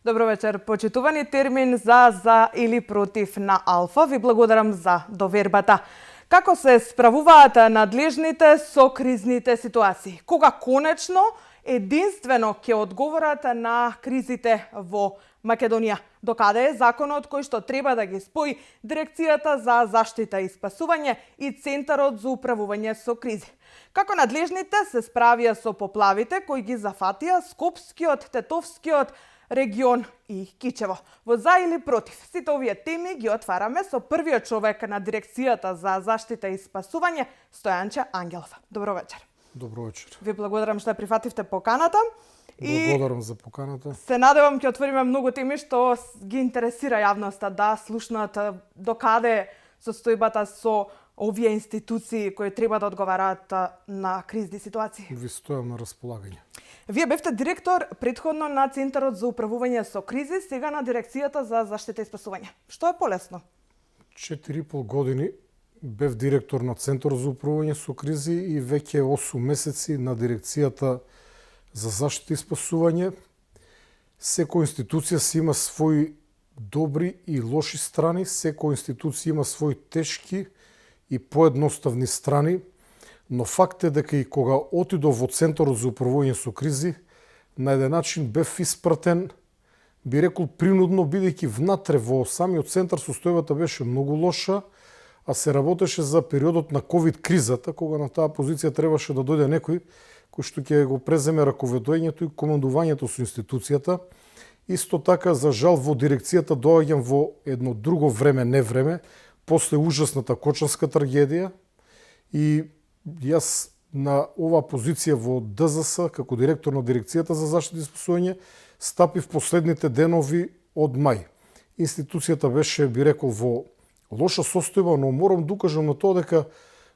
Добро вечер. Почитувани термин за или против на Алфа. Ви благодарам за довербата. Како се справуваат надлежните со кризните ситуации? Кога конечно единствено ќе одговорат на кризите во Македонија? Докаде е законот кој што треба да ги спои Дирекцијата за заштита и спасување и Центарот за управување со кризи? Како надлежните се справија со поплавите кои ги зафатија Скопскиот, Тетовскиот регион и Кичево? Во за или против? Сите овие теми ги отвараме со првиот човек на Дирекцијата за заштита и спасување, Стојанче Ангелов. Добро вечер. Добро вечер. Ви благодарам што прифативте поканата. Благодарам за поканата. Се надевам ќе отвориме многу теми што ги интересира јавноста да слушнат докаде состојбата со овие институции кои треба да одговараат на кризни ситуации. Ви стојам на располагање. Вие бевте директор претходно на Центарот за управување со кризи, сега на Дирекцијата за заштита и спасување. Што е полесно? 4,5 години бев директор на Центарот за управување со кризи и веќе 8 месеци на Дирекцијата за заштита и спасување. Секоја институција си има своји добри и лоши страни, секоја институција има своји тешки и поедноставни страни, но факт е дека и кога отидов во Центарот за управување со кризи, на еден начин бев испратен, би рекол принудно, бидејќи внатре во самиот центар состојбата беше многу лоша, а се работеше за периодот на ковид кризата, кога на таа позиција требаше да дојде некој кој што ќе го преземе раководењето и командувањето со институцијата. Исто така, за жал, во дирекцијата доаѓам во едно друго време, не време, после ужасната Кочанска трагедија, и јас на оваа позиција во ДЗС, како директор на Дирекцијата за заштита и спасување, стапив последните денови од мај. Институцијата беше, би рекол, во лоша состојба, но морам да укажам на тоа дека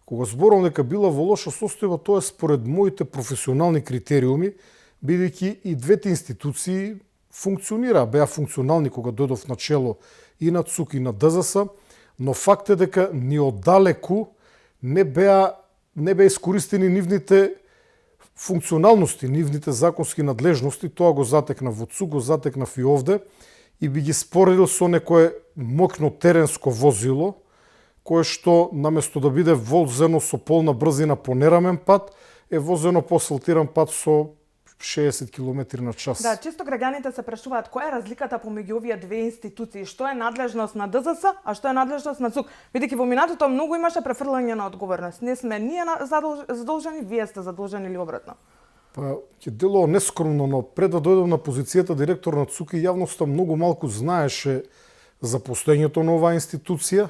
кога зборувам дека била во лоша состојба, тоа е според моите професионални критериуми, бидејќи и двете институции функционираа, беа функционални кога дојдов на чело и на ЦУК и на ДЗС, но факт е дека ни оддалеку не беа искористени нивните функционалности, нивните законски надлежности. Тоа го затекна во ЦУК, го затекнав и овде, и би ги споредил со некое мокно теренско возило, кое што наместо да биде возено со полна брзина по нерамен пат, е возено по асфалтиран пат со 60 км на час. Да, често граѓаните се прашуваат која е разликата помеѓу овие две институции, што е надлежност на ДЗС, а што е надлежност на ЦУК. Бидејќи во минатото многу имаше префрлање на одговорност. Не сме ние задолжени, вие сте задолжени или обратно? Па, ќе делува нескромно, но пред да дојдам на позицијата директор на ЦУК, јавноста многу малку знаеше за постоењето на оваа институција,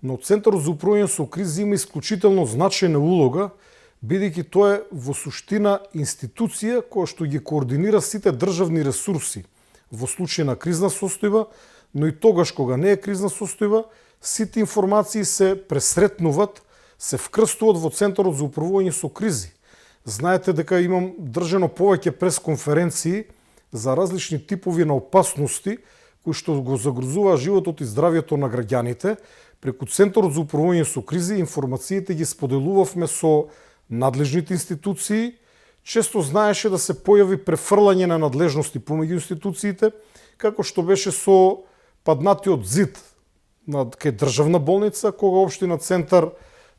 но Центарот за управување со кризи има исклучително значајна улога, бидејќи тоа е во суштина институција која што ги координира сите државни ресурси во случај на кризна состојба, но и тогаш кога не е кризна состојба, сите информации се пресретнуваат, се вкрстуваат во Центарот за управување со кризи. Знаете дека имам држано повеќе пресконференции за различни типови на опасности кои што го загрозуваат животот и здравјето на граѓаните. Преку Центарот за управување со кризи информациите ги споделувавме со надлежните институции. Често знаеше да се појави префрлање на надлежности помеѓу институциите, како што беше со паднатиот зид на кај државна болница, кога општина Центар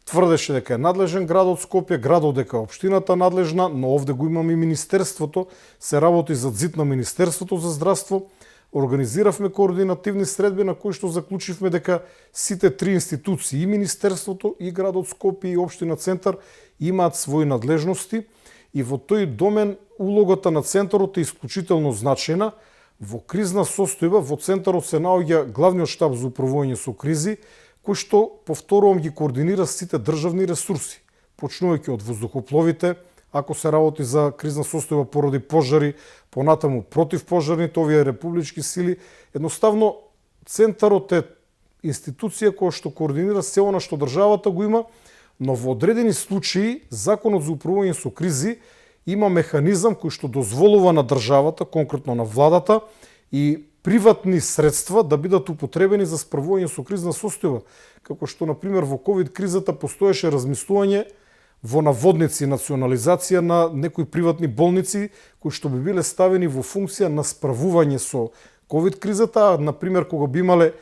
тврдеше дека е надлежен градот Скопје, градот дека е општината надлежна, но овде го имаме и Министерството, се работи за зид на Министерството за здравство. Организиравме координативни средби на кои што заклучивме дека сите три институции, и Министерството, и градот Скопје, и општина Центар, имаат своји надлежности, и во тој домен улогата на Центарот е исклучително значајна. Во кризна состојба во Центарот се наоѓа главниот штаб за управување со кризи, кој што, повторувам, ги координира сите државни ресурси, почнувајќи од воздухопловите, ако се работи за кризна состојба поради пожари, понатаму противпожарните, овие републички сили. Едноставно, Центарот е институција која што координира се она што државата го има, но во одредени случаи Законот за управување со кризи има механизам кој што дозволува на државата, конкретно на владата, и приватни средства да бидат употребени за справување со кризна состојба, како што, например, во ковид кризата постоеше размислување во наводници национализација на некои приватни болници кои што би биле ставени во функција на справување со ковид кризата, на пример кога би имале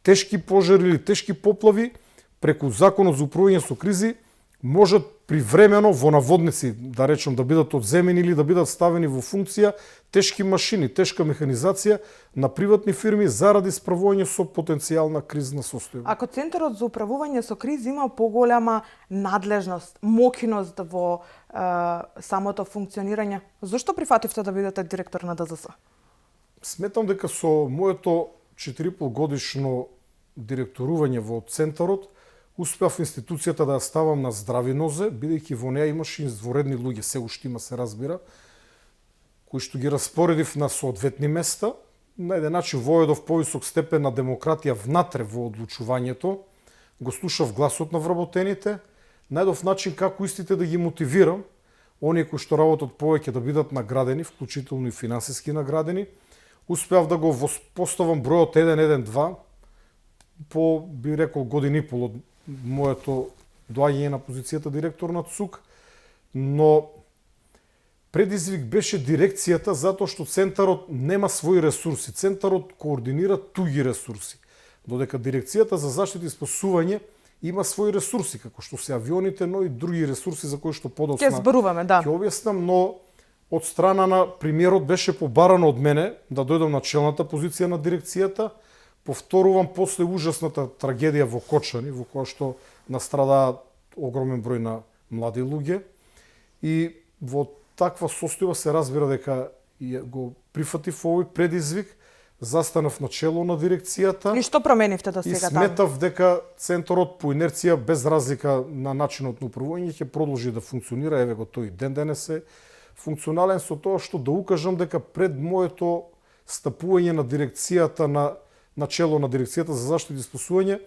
тешки пожари или тешки поплави, преку законот за управување со кризи можат привремено во наводници, да речем, да бидат одземени или да бидат ставени во функција тешки машини, тешка механизација на приватни фирми заради справување со потенцијална кризна состојба. Ако Центарот за управување со кризи има поголема надлежност, мокиност во самото функционирање, зошто прифативте да бидете директор на ДЗС? Сметам дека со моето 4,5 годишно директорување во Центарот успеав институцијата да ја ставам на здрави нозе, бидејќи во неа имаше изворедни луѓе, се уште има, се разбира, кои што ги распоредив на соодветни места, на еден начин воедов повисок степен на демократија внатре во одлучувањето, го слушав гласот на вработените, најдов начин како истите да ги мотивирам, оние кои што работат повеќе да бидат наградени, вклучително и финансиски наградени. Успеав да го воспоставам бројот 1-1-2 по, би рекол, година и пол од моето доаѓање на позицијата директор на ЦУК, но предизвик беше дирекцијата затоа што Центарот нема своји ресурси. Центарот координира туѓи ресурси, додека дирекцијата за заштита и спасување има своји ресурси, како што се авионите, но и други ресурси за кои што подоцна ќе зборуваме, да. Ќе објаснам, но од страна на премиерот беше побарано од мене да дојдам на челната позиција на дирекцијата. Повторувам после ужасната трагедија во Кочани, во која што настрадаат огромен број на млади луѓе. И во таква состојба се разбира дека го прифатив овој предизвик, застанав на чело на дирекцијата. И што променивте до сега и сметав дека Центарот по инерција, без разлика на начинот на управување, ќе продолжи да функционира. Еве го тој ден денес е функционален, со тоа што да укажам дека пред моето стапување на дирекцијата на чело на дирекцијата за заштита и спасување,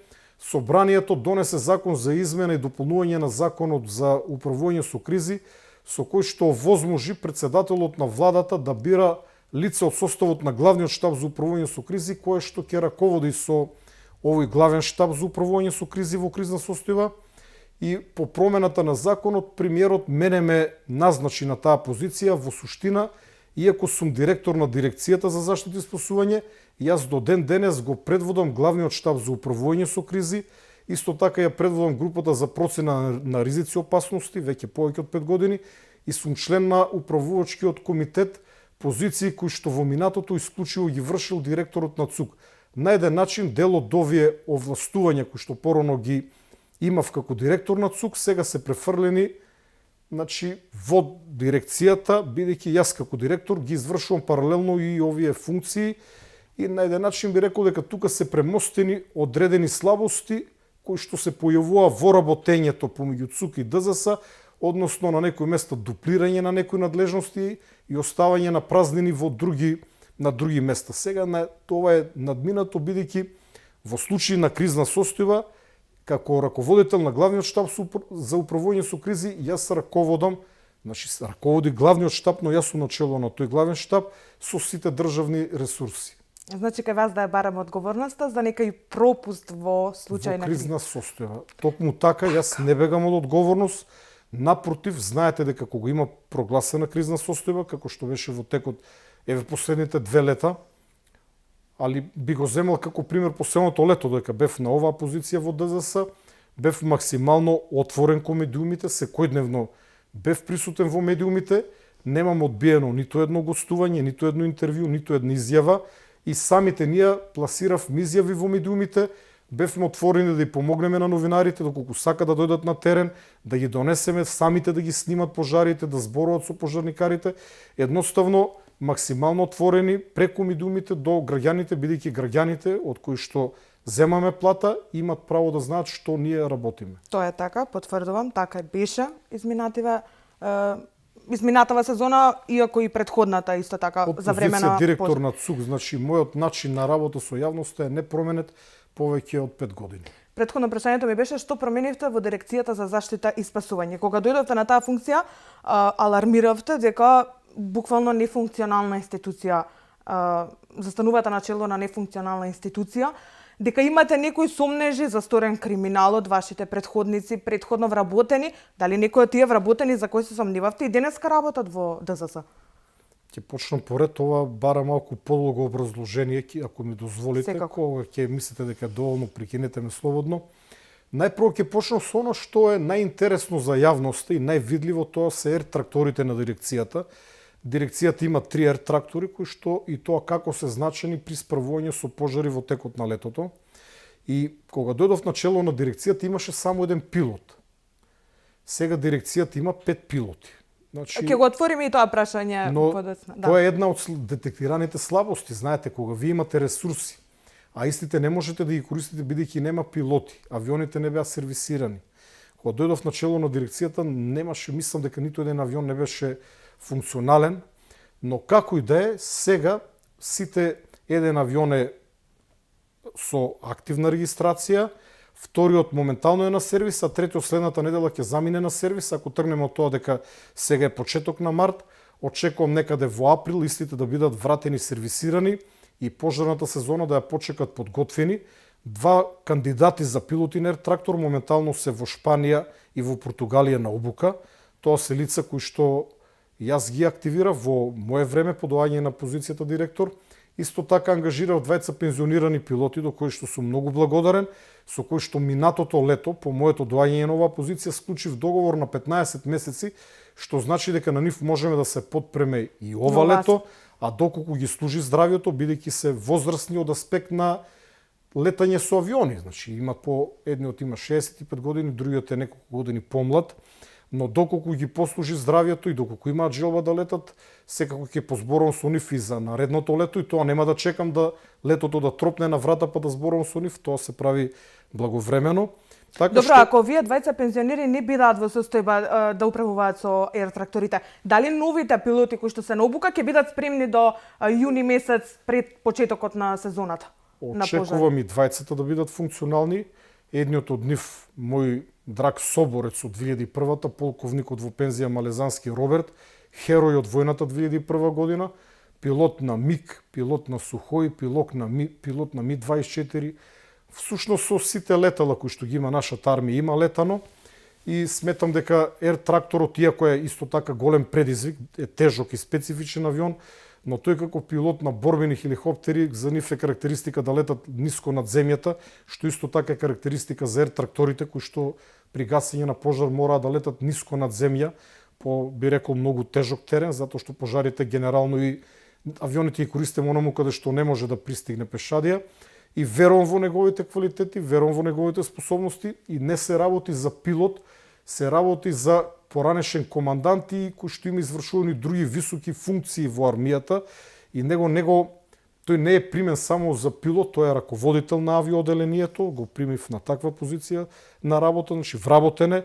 собранието донесе закон за измена и дополнување на законот за управување со кризи, со кој што овозможи председателот на владата да бира лице од составот на главниот штаб за управување со кризи, кое што ќе раководи со овој главен штаб за управување со кризи во кризна состојба. И по промената на законот, премиерот мене ме назначи на таа позиција. Во суштина, иако сум директор на дирекцијата за заштита и спасување, јас до ден денес го предводам главниот штаб за управување со кризи, исто така ја предводам групата за процена на ризици и опасности, веќе повеќе од 5 години, и сум член на управувачкиот комитет, позиции кои што во минатото исклучиво ги вршил директорот на ЦУК. На еден начин дел од овие овластувања кои што порано ги имав како директор на ЦУК, сега се префрлени во дирекцијата, бидејќи јас како директор ги извршувам паралелно и овие функции, и на еден начин би рекол дека тука се премостени одредени слабости кои што се појавува во работењето помеѓу ЦУК и ДЗС, односно на некои места дуплирање на некои надлежности и оставање на празнини на други места. Сега тоа е надминато, бидејќи во случај на кризна состојба, како раководител на главниот штаб за управување со кризи, јас раководам, раководи главниот штаб, но јас сум на чело на тој главен штаб со сите државни ресурси. Значи кај вас да ја барам одговорноста за некој пропуст во случај на кризна состојба. Токму така, јас не бегам од одговорност. Напротив, знаете дека кога има прогласена кризна состојба, како што беше во текот последните 2 лета, али би го земал како пример последното лето, дека бев на оваа позиција во ДЗС, бев максимално отворен кон медиумите, секојдневно бев присутен во медиумите, немам одбиено ниту едно гостување, ниту едно интервју, ниту една изјава, и самите ние пласиравме изјави во медиумите, бевме отворени да ја помогнеме на новинарите доколку сака да дојдат на терен, да ги донесеме, самите да ги снимат пожарите, да зборуваат со пожарникарите, едноставно максимално отворени преку медиумите до граѓаните, бидејќи граѓаните од кои што земаме плата имат право да знаат што ние работиме. Тоа е така, потврдувам, така беше изминатава сезона, иако и предходната исто така за време на директор на ЦУК, значи мојот начин на работа со јавноста е непроменет повеќе од 5 години. Предходно прашањето ми беше што променивте во дирекцијата за заштита и спасување. Кога дојдовте на таа функција, алармиравте дека буквално нефункционална институција, застанувате на чело на нефункционална институција. дека имате некои сомнежи за сторен криминал од вашите претходници, претходно вработени, дали некои од тие вработени за кои се сомневавте и денеска работат во ДЗС? Ќе почнам поред, ова бара малку подолго образложение, ако ми дозволите, кога ќе мислите дека доволно, прекинете ме слободно. Најпрво ќе почнам со оно што е најинтересно за јавноста и највидливо, тоа се ер-тракторите на дирекцијата. Дирекцијата има 3 ер-трактори кои што и тоа како се значени при справување со пожари во текот на летото. И кога дојдов на чело на дирекцијата имаше само еден пилот. Сега дирекцијата има 5 пилоти. Значи, ќе го отвориме и тоа прашање подоцна. Тоа е една од детектираните слабости. Знаете, кога ви имате ресурси, а истите не можете да ги користите бидејќи нема пилоти, авионите не беа сервисирани. Кога дојдов на чело на дирекцијата, немаше, мислам дека ниту еден авион не беше функционален, но како и да е, сега сите еден авион е со активна регистрација, вториот моментално е на сервис, а третиот следната недела ќе замине на сервис. Ако тргнеме од тоа дека сега е почеток на март, очекувам некаде во април истите да бидат вратени сервисирани и пожарната сезона да ја почекат подготвени. 2 кандидати за пилоти на ер-трактор моментално се во Шпанија и во Португалија на обука. Тоа се лица кои што јас ги активирав во мое време по доаѓање на позицијата директор. Исто така ангажирав 2 пензионирани пилоти до кои што сум многу благодарен, со кои што минатото лето по моето доаѓање на оваа позиција склучив договор на 15 месеци, што значи дека на нив можеме да се подпреме и ова лето, а доколку ги служи здравието, бидејќи се возрастни од аспект на летање со авиони. Значи имат едниот има 65 години, другиот е неколку години помлад, но доколку ги послужи здравието и доколку имаат желба да летат, секако ќе позборувам со нив и за наредното лето, и тоа нема да чекам да летото да тропне на врата па да зборувам со нив, тоа се прави благовремено. Така добро, ако вие 2 пензионери не бидат во состојба да управуваат со ер-тракторите, дали новите пилоти кои што се на обука ќе бидат спремни до јуни месец пред почетокот на сезоната? Очекувам и 2 да бидат функционални. Едниот од нив, мој драг соборец од 2001-та, полковникот во пензија Малезански Роберт, херој од војната 2001 година, пилот на МиГ, пилот на Сухој, пилот на Ми-24. Всушност со сите летала кои што ги има нашата армија има летано, и сметам дека ер-тракторот, иако е исто така голем предизвик, е тежок и специфичен авион, но тој како пилот на борбени хеликоптери, за нив е карактеристика да летат ниско над земјата, што исто така е карактеристика за ер-тракторите кои што при гасење на пожар мораат да летат ниско над земја, по би рекол многу тежок терен, затоа што пожарите генерално и авионите ги користиме онаму каде што не може да пристигне пешадија. И верувам во неговите квалитети, верувам во неговите способности, и не се работи за пилот, се работи за поранешен командант и кој што има извршувани други високи функции во армијата, и тој не е примен само за пилот, тој е раководител на авиооделението, го примив на таква позиција на работа, значи вработен е.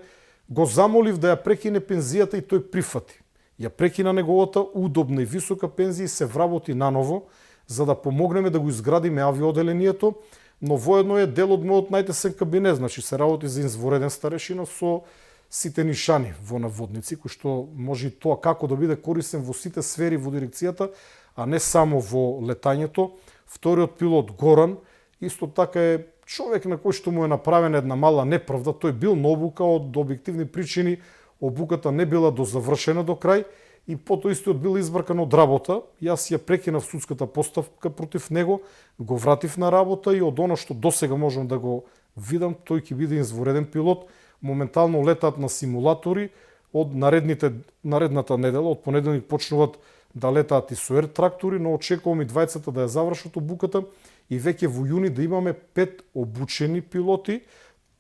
Го замолив да ја прекине пензијата и тој прифати. Ја прекина неговата удобна и висока пензија и се вработи наново, за да помогнеме да го изградиме авиооделението, но воедно е дел од мојот најтесен кабинет, значи се работи за извореден старешина со сите нишани во наводници, кој што може и тоа како да биде корисен во сите сфери во дирекцијата, а не само во летањето. Вториот пилот Горан исто така е човек на кој што му е направена една мала неправда. Тој бил на обука, од објективни причини обуката не била дозавршена до крај, и потоа истиот бил избркан од работа. Јас ја прекинав судската постапка против него, го вратив на работа, и од оно што досега можам да го видам, тој ќе биде извореден пилот. Моментално летаат на симулатори од наредната недела, од понеделник почнуваат да летаат и со ер-трактори, но очекувам и 2 да ја завршат обуката и веќе во јуни да имаме 5 обучени пилоти.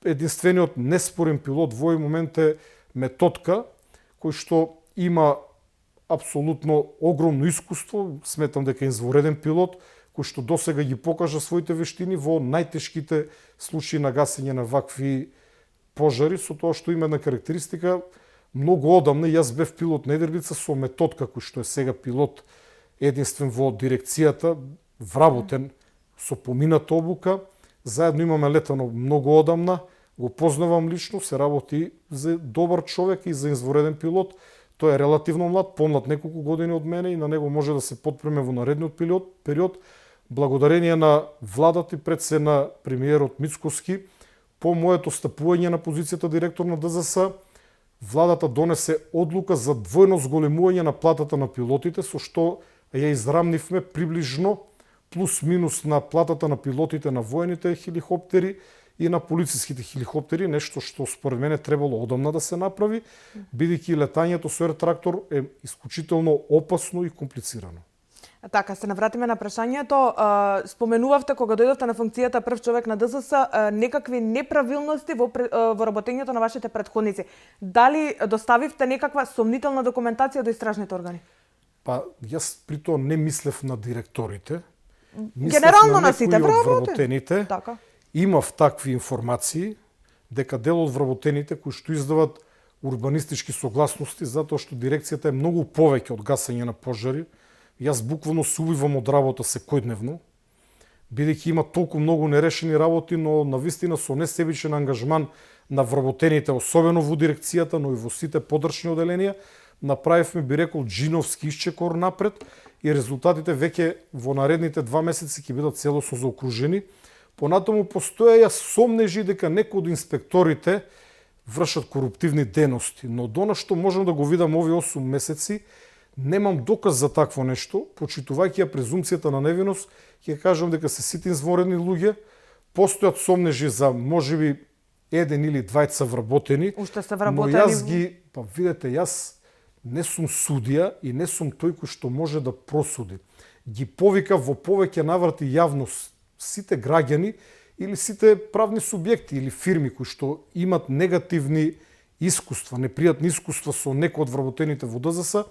Единствениот неспорен пилот во овој момент е Методка, кој што има апсолутно огромно искуство, сметам дека е извореден пилот, кој што досега ги покажа своите вештини во најтешките случаи на гасење на вакви пожари, со тоа што има една карактеристика. Многу одамна јас бев пилот на едербица со Методка, кој што е сега пилот единствен во дирекцијата, вработен со помината обука. Заедно имаме летано многу одамна, го познавам лично, се работи за добар човек и за извореден пилот. Тој е релативно млад, помлад неколку години од мене, и на него може да се подпреме во наредниот период, благодарение на владата и пред се на премиерот Мицкоски, по моето стапување на позицијата директор на ДЗС, владата донесе одлука за двојно зголемување на платата на пилотите, со што ја израмнивме приближно плюс минус на платата на пилотите на воените хеликоптери и на полициските хеликоптери, нешто што според мене требало одамна да се направи, бидејќи летањето со ертрактор е исклучително опасно и комплицирано. Така, се навратиме на прашањето. Споменувавте кога дојдовте на функцијата прв човек на ДЗС некакви неправилности во работењето на вашите претходници. Дали доставивте некаква сомнителна документација до истражните органи? Па, јас при тоа не мислев на директорите. Генерално на сите вработените. Така. Имав такви информации дека дел од вработените кои што издават урбанистички согласности, затоа што дирекцијата е многу повеќе од гасење на пожари. Јас буквално се убивам од работа секојдневно, бидејќи има толку многу нерешени работи, но навистина со несебичен ангажман на вработените, особено во дирекцијата, но и во сите подршни оделенија, направивме, би рекол, джиновски исчекор напред и резултатите веќе во наредните 2 месеци ќе бидат целосно заокружени. Понатаму постоеја сомнежи дека некои од инспекторите вршат коруптивни дејности, но до што можам да го видам овие 8 месеци, немам доказ за такво нешто, почитувајќи ја презумцијата на невиност, ќе кажам дека се сите изворени луѓе, постојат сомнежи за можеби еден или двајца вработени, Уште се вработени. но јас ги, па видете, јас не сум судија и не сум тој кој што може да просуди. Ги повика во повеќе наврати јавност сите граѓани или сите правни субјекти или фирми кои што имат негативни искуства, непријатни искуства со некои од вработените во ДЗС,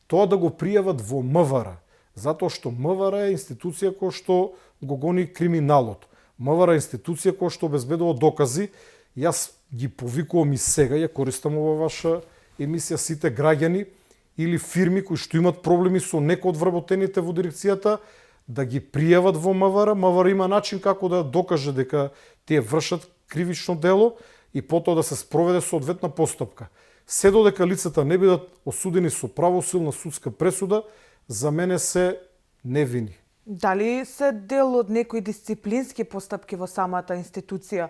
тоа да го пријават во МВР, затоа што МВР е институција која што го гони криминалот. МВР е институција која што обезбедува докази. Јас ги повикувам и сега, ја користам ова ваша емисија, сите граѓани или фирми кои што имат проблеми со некои од вработените во дирекцијата, да ги пријават во МВР. МВР има начин како да докаже дека тие вршат кривично дело и потоа да се спроведе соодветна постапка. Се додека лицата не бидат осудени со правосилна судска пресуда, за мене се невини. Дали се дел од некои дисциплински постапки во самата институција?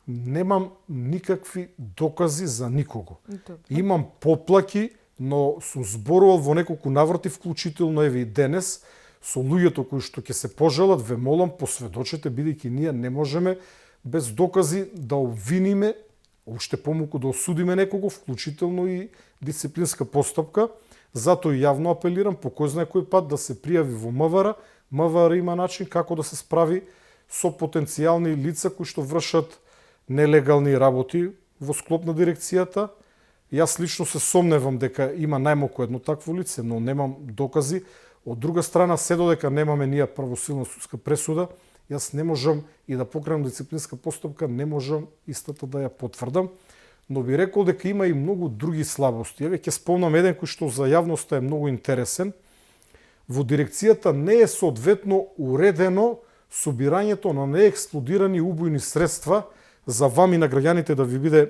Немам никакви докази за никого. Добре. Имам поплаки, но сум зборувал во неколку наврати, вклучително еве и денес, со луѓето кои што ќе се пожелат, ве молам, посведочете, бидејќи ние не можеме без докази да обвиниме, уште помалку да осудиме некого, вклучително и дисциплинска постапка. Затоа и јавно апелирам по кој знае кој пат да се пријави во МВР. МВР има начин како да се справи со потенцијални лица кои што вршат нелегални работи во склоп на дирекцијата. Јас лично се сомневам дека има најмалку едно такво лице, но немам докази. Од друга страна, се додека немаме ние правосилна судска пресуда, јас не можам и да покренам дисциплинска постапка, не можам истата да ја потврдам, но би рекол дека има и многу други слабости. Еве ќе спомнам еден кој што за јавноста е многу интересен. Во дирекцијата не е соодветно уредено собирањето на неексплодирани убојни средства за вам и на граѓаните да ви биде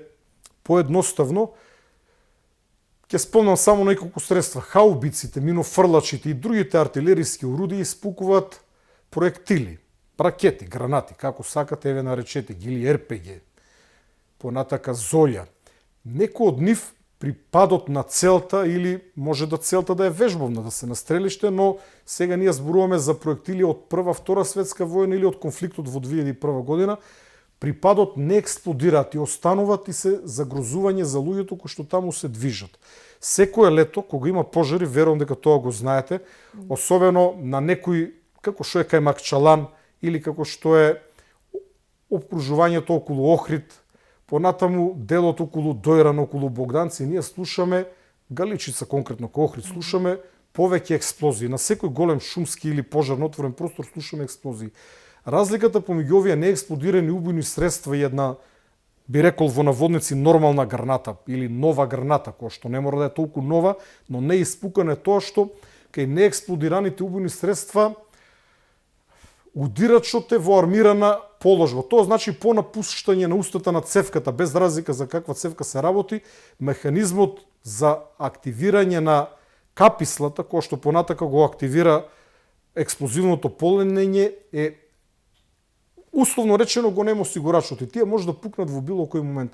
поедноставно. Ќе спомнам само неколку средства. Хаубиците, минофрлачите и другите артилериски орудија испукуваат проектили, ракети, гранати, како сакате, еве наречете ги, или РПГ, понатака золја. Некој од нив при падот на целта, или може да целта да е вежбовна, да се настрелиште, но сега ние зборуваме за проектили од Прва, Втора светска војна или од конфликтот во 2001 година, при падот не експлодираат и остануваат и се загрозување за луѓето кои што таму се движат. Секое лето, кога има пожари, верувам дека тоа го знаете, особено на некои, како што е кај Макчалан, или како што е обкружувањето околу Охрид, понатаму делот околу Дојран, околу Богданци, ние слушаме, Галичица конкретно кај Охрид, слушаме повеќе експлозии. На секој голем шумски или пожар на отворен простор слушаме експлозии. Разликата помеѓу овие неексплодирани убојни средства и една, би рекол во наводници, нормална граната или нова граната, која што не мора да е толку нова, но не испукана, е тоа што кај неексплодираните убојни средства удирачот е во армирана положба. Тоа значи по напуштање на устата на цевката, без разлика за каква цевка се работи, механизмот за активирање на капислата, кој што понатака го активира експлозивното полнење е условно речено голем осигурачот и тие може да пукнат во било кој момент.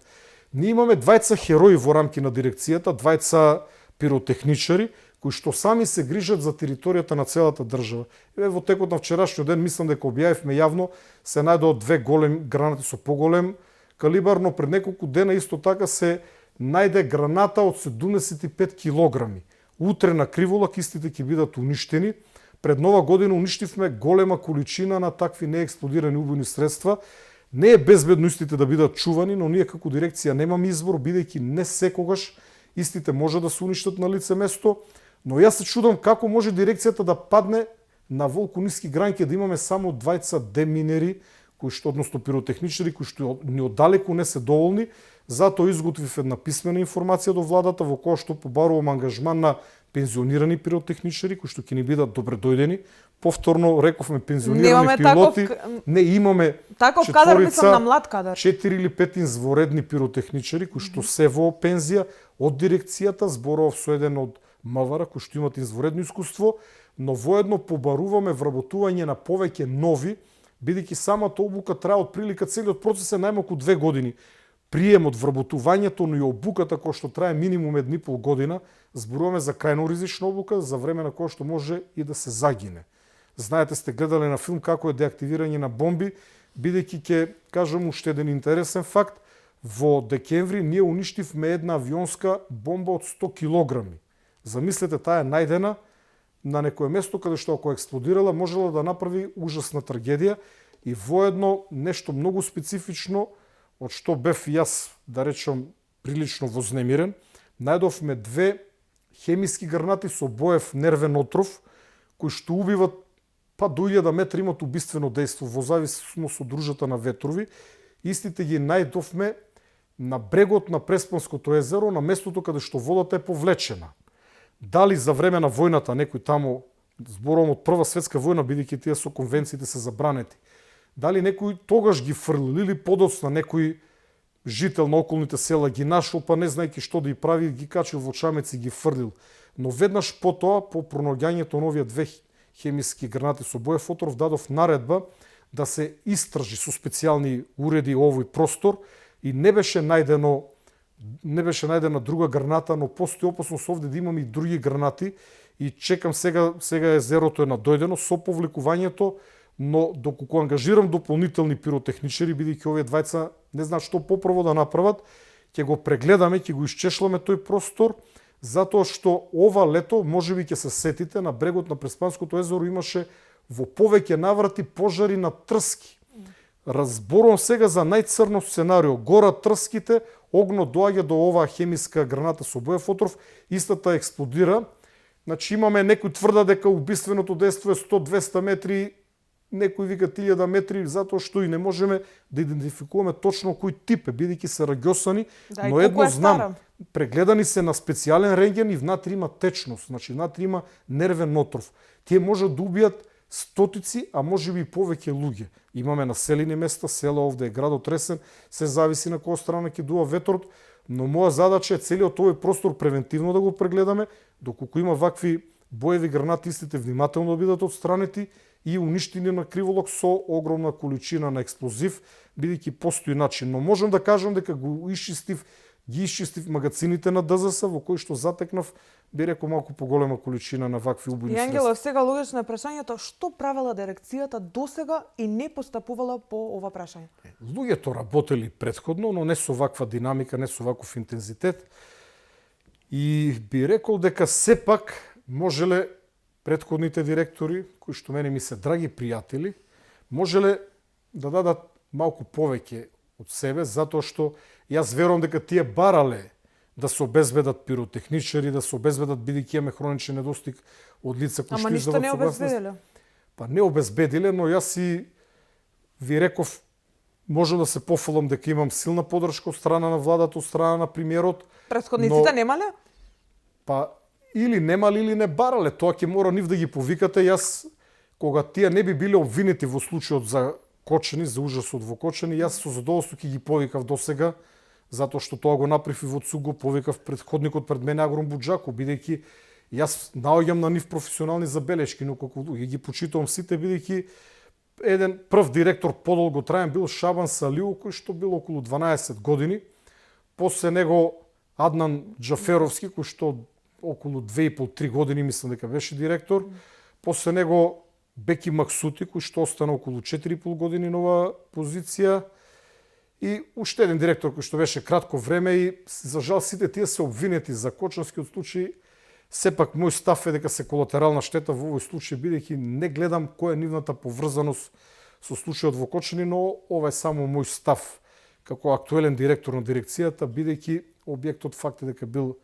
Ние имаме двајца херои во рамки на дирекцијата, двајца пиротехничари кои што сами се грижат за територијата на целата држава. Еве во текот на вчерашниот ден мислам дека објавивме јавно се најдоа две големи гранати со поголем калибар, но пред неколку дена исто така се најде граната од 75 килограми. Утре на Криволак истите ќе бидат уништени. Пред Нова година уништивме голема количина на такви неексплодирани убойни средства. Не е безбедно истите да бидат чувани, но ние како дирекција немаме избор, бидејќи не секогаш истите може да се уништат на лице место. Но јас се чудам како може дирекцијата да падне на волку ниски гранки, да имаме само двајца деминери, кои што, односно пиротехничари, кои што ни оддалеку не се доволни. Затоа изготвив една писмена информација до владата во која што побарувам ангажман на пензионирани пиротехничари кои што ќе ни бидат добредојдени. Повторно рековме пензионирани пилоти. Не имаме таков кадар, мислам на млад кадар. 4 или 5 изворедни пиротехничари кои што се во пензија од дирекцијата, зборував со еден од МВР кои што имат изворедно искуство, но воедно побаруваме вработување на повеќе нови, бидејќи самата обука трае од прилика, целиот процес е најмалку 2 години. Приемот, вработувањето, но и обуката која што трае минимум 1,5 година, зборуваме за крајно ризична обука, за време на која што може и да се загине. Знаете, сте гледале на филм како е деактивирање на бомби, бидејќи ќе кажам уште еден интересен факт, во декември ние уништивме една авионска бомба од 100 килограми. Замислете, таа е најдена на некое место каде што ако експлодирала можела да направи ужасна трагедија и воедно нешто многу специфично од што бев јас, да речам, прилично вознемирен. Најдовме две хемиски гранати со боев нервен отров, кои што убиват па до 1000 метри, имат убиствено дејство во зависност од дружата на ветрови. Истите ги најдовме на брегот на Преспанското езеро, на местото каде што водата е повлечена. Дали за време на војната некој таму, зборувам од Прва светска војна, бидејќи тие со конвенциите се забранети, дали некој тогаш ги фрлил или подоцна некој жител на околните села ги нашол, па не знајќи што да и прави, ги качил во чамец и ги фрлил. Но веднаш потоа, по пронаѓањето на овие две хемиски гранати со боев отров, дадов наредба да се истражи со специјални уреди овој простор и не беше најдена друга граната, но постои опасност овде да имаме и други гранати и чекам сега езерото е надојдено со повлекувањето, но доколку ангажирам дополнителни пиротехничари, бидејќи овие двајца не знаат што попрво да направат, ќе го прегледаме, ќе го исчешламе тој простор, затоа што ова лето, можеби ќе се сетите, на брегот на Преспанското езеро имаше во повеќе наврати пожари на трски. Разборувам сега за најцрно сценарио. Гора трските, огно доаѓа до оваа хемиска граната со боев отров, истата експлодира. Значи имаме некој тврда дека убиственото дејство е 100-200 метри, некој вика 1000 метри, затоа што и не можеме да идентификуваме точно кој тип е, бидејќи се раѓосани, да, но едно знам, прегледани се на специјален рентген и внатре има течност, значи внатре има нервен отров. Тие можат да убијат стотици, а можеби и повеќе луѓе. Имаме населени места, села, овде е градот Ресен, се зависи на која страна ќе дува ветрот, но моја задача е целиот овој простор превентивно да го прегледаме, доколку има вакви боеви гранати, истите внимателно да бидат отстранети и уништени на Криволак со огромна количина на експлозив, бидејќи постои начин. Но можам да кажам дека ги исчистив магазините на ДЗС, во кои што затекнав, би рекол, малку поголема количина на вакви убойни средства. Ангело, сега логично е прашањето, што правела дирекцијата досега и не постапувала по ова прашање? Луѓето работели претходно, но не со ваква динамика, не со ваков интензитет. И би рекол дека сепак можеле претходните директори, кои што мене ми се драги пријатели, можеле да дадат малку повеќе од себе, затоа што јас верувам дека тие барале да се обезбедат пиротехничари, да се обезбедат, бидејќи имаме хроничен недостиг од лица кои што ништо не обезбедиле. Па не обезбедиле, но јас и ви реков, можам да се пофалам дека имам силна поддршка од страна на владата, од страна на премиерот. Претходниците немале? Па или немале или не барале, тоа ќе мора нив да ги повикате. Јас, кога тие не би биле обвинети во случајот за Кочани, за ужасот во Кочани, јас со задоволство ќе ги повикав досега, затоа што тоа го направив и во ЦУ, го повикав претходникот пред мене Агрон Буџаков, бидејќи Јас наоѓам на нив професионални забелешки, но колку ги почитувам сите, бидејќи еден прв директор подолго траен бил Шабан Салиу, кој што бил околу 12 години. После него Аднан Џаферовски, кој што околу 2,5-3 години мислам дека беше директор. После него Беки Максути, кој што остана околу 4,5 години на оваа позиција. И уште еден директор кој што беше кратко време и за жал сите тие се обвинети за Кочанскиот случај. Сепак мој став е дека се колатерална штета во овој случај, бидејќи не гледам која е нивната поврзаност со случајот во Кочани, но ова е само мој став како актуелен директор на дирекцијата, бидејќи објектот факт е дека бил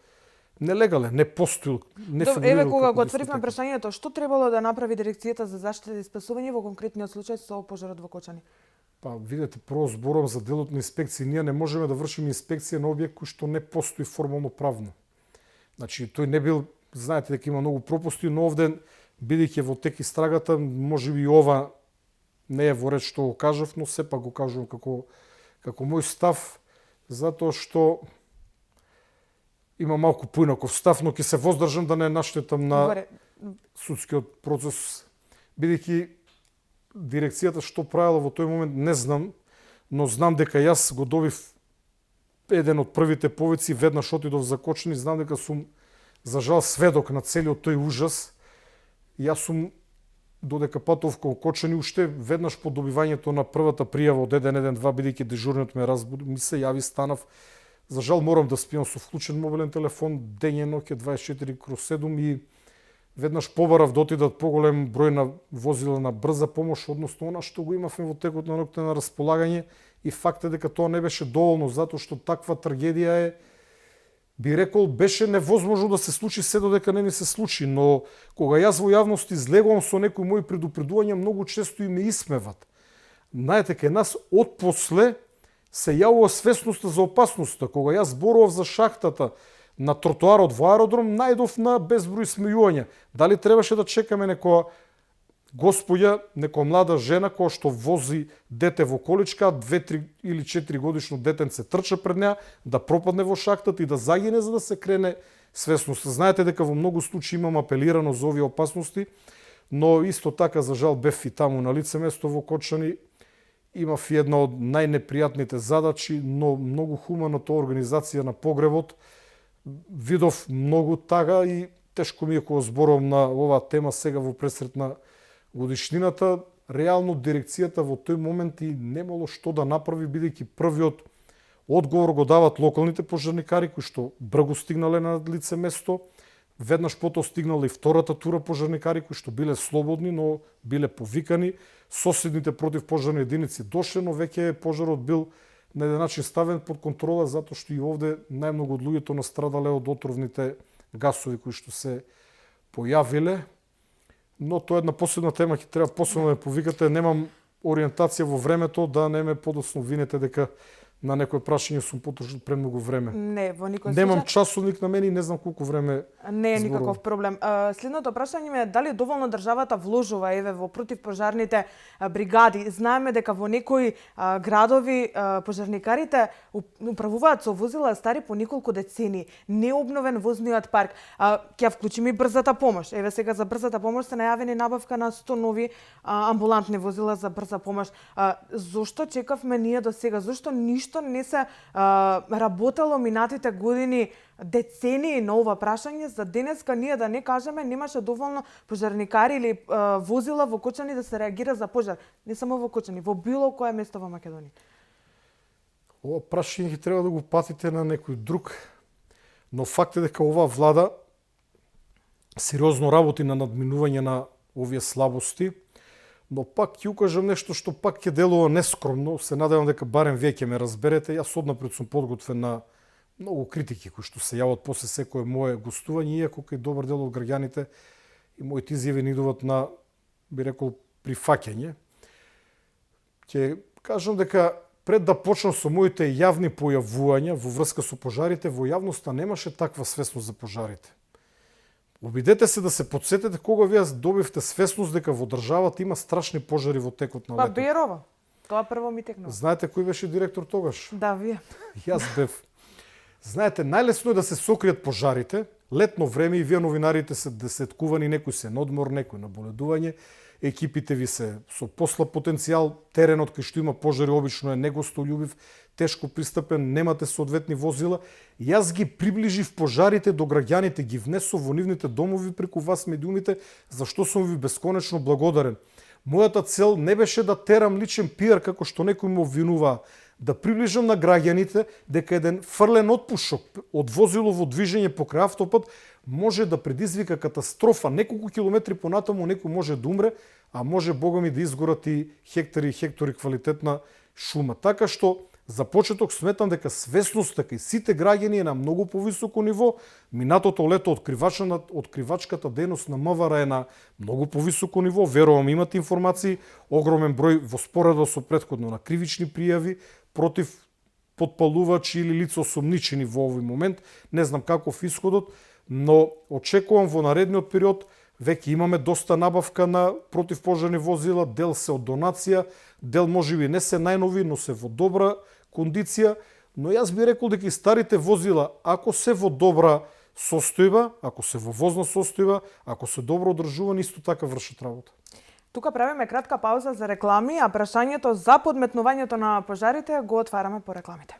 нелегален, не постоил, не фигурирал. Еве кога го отворивме прашањето, што требало да направи дирекцијата за заштита и спасување во конкретниот случај со пожарот во Кочани? Па видете, прво зборувам за делот на инспекција, ние не можеме да вршиме инспекција на објект кој што не постои формално правно. Значи тој не бил, знаете дека има многу пропусти, но овде бидејќи во тек истрагата, можеби и ова не е во ред што го кажав, но сепак го кажувам како мој став, затоа што има малку поинаков став, но ќе се воздржам да не наштетам на судскиот процес, бидејќи дирекцијата што правила во тој момент не знам, но знам дека јас го добив еден од првите повици, веднаш отидов за Кочани, знам дека сум за жал сведок на целиот тој ужас. Јас сум додека патов кон Кочани уште веднаш по добивањето на првата пријава од 112, бидејќи дежурниот ме разбуди, ми се јави, станав. За жал морам да спијам со вклучен мобилен телефон, ден и ноќе 24/7 и веднаш побарав да отидат поголем број на возила на брза помош, односно она што го имавме во текот на ноќта на располагање, и факт е дека тоа не беше доволно, затоа што таква трагедија е, би рекол, беше невозможно да се случи се додека не ни се случи, но кога јас во јавност излегувам со некои мои предупредувања, многу често и ме исмеват. Знаете, кај нас отпосле се јавува свесноста за опасноста. Кога јас зборував за шахтата на тротоарот во аеродром, најдов на безброј смејувања. Дали требаше да чекаме некоја господја, некоја млада жена која што вози дете во количка, 2-3 или 4 годишно детенце трча пред неа, да пропадне во шахтата и да загине за да се крене свесноста. Знаете дека во многу случаи имам апелирано за овие опасности, но исто така за жал бев и таму на лице место во Кочани. Имав и една од најнепријатните задачи, но многу хуманата организација на погребот. Видов многу тага и тешко ми е кога зборувам на оваа тема сега во пресрет на годишнината. Реално дирекцијата во тој момент и немало што да направи, бидејќи првиот одговор го дават локалните пожарникари кои што брзо стигнале на лице место. Веднаш потоа стигнала и втората тура пожарникари кои што биле слободни, но биле повикани. Соседните противпожарни единици дошле, но веќе пожарот бил на еден начин ставен под контрола, затоа што и овде најмногу од луѓето настрадале од отровните гасови кои што се појавиле. Но тоа е една посебна тема, ќе треба посебно да ме повикате. Немам ориентација во времето, да не ме подоцно винете дека на некој прашање сум потрошил премногу време. Не, во никој случај. Немам часовник на мене и не знам колку време. Не е никаков проблем. Следното прашање ми е дали доволно државата вложува еве во противпожарните бригади. Знаеме дека во некои градови пожарникарите управуваат со возила стари по неколку децени, необновен возниот парк. Ќе вклучиме и брзата помош. Еве сега за брзата помош се најавени набавка на 100 нови амбулантни возила за брза помош. Зошто чекавме ние до сега? Зошто ништо не се работело минатите години, децении на ова прашање, за денеска ние да не кажеме немаше доволно пожарникари или возила во Кочани да се реагира за пожар. Не само во Кочани, во било кое место во Македонија. Ова прашање ќе треба да го патите на некој друг, но факт е дека оваа влада сериозно работи на надминување на овие слабости. Но пак ќе укажам нешто што пак ќе делува нескромно. Се надевам дека барем вие ќе ме разберете. Јас однапред сум подготвен на многу критики кои што се јават после секое мое гостување, иако кај добар дел од граѓаните и моите изјави не идуваат на, би рекол, прифаќање. Ќе кажам дека пред да почнам со моите јавни појавувања во врска со пожарите, во јавноста немаше таква свесност за пожарите. Обидете се да се потсетите кога вие добивте свесност дека во државата има страшни пожари во текот на летото. Па Берова. Тоа прво ми текнува. Знаете кој беше директор тогаш? Да, вие. Јас бев. Знаете, најлесно е да се сокријат пожарите летно време и вие новинарите се десеткувани, некој се на одмор, некој на боледување, екипите ви се со послаб потенцијал, теренот кај што има пожари обично е негостољубив, тешко пристапен, немате соодветни возила. Јас ги приближив пожарите до граѓаните, ги внесов во нивните домови преку вас медиумите, за што сум ви бесконечно благодарен. Мојата цел не беше да терам личен пиар како што некои му обвинуваа, да приближам на граѓаните дека еден фрлен отпушок од возило во движење покрај автопат може да предизвика катастрофа. Неколку километри понатаму некој може да умре, а може богами да изгорат и хектари квалитетна шума. Така што за почеток сметам дека свесноста кај сите граѓани е на многу повисоко ниво. Минатото лето откривачката дејност на МВР е на многу повисоко ниво. Верувам имате информации, огромен број во споредба со претходно на кривични пријави против потпалувачи или лица осомничени во овој момент. Не знам каков исходот, но очекувам во наредниот период. Веќе имаме доста набавка на противпожарни возила, дел се од донација, дел можеби не се најнови, но се во добра кондиција, но јас би рекол дека и старите возила, ако се во добра состојба, ако се во возна состојба, ако се добро одржувани, исто така вршат работа. Тука правиме кратка пауза за реклами, а прашањето за подметнувањето на пожарите го отвараме по рекламите.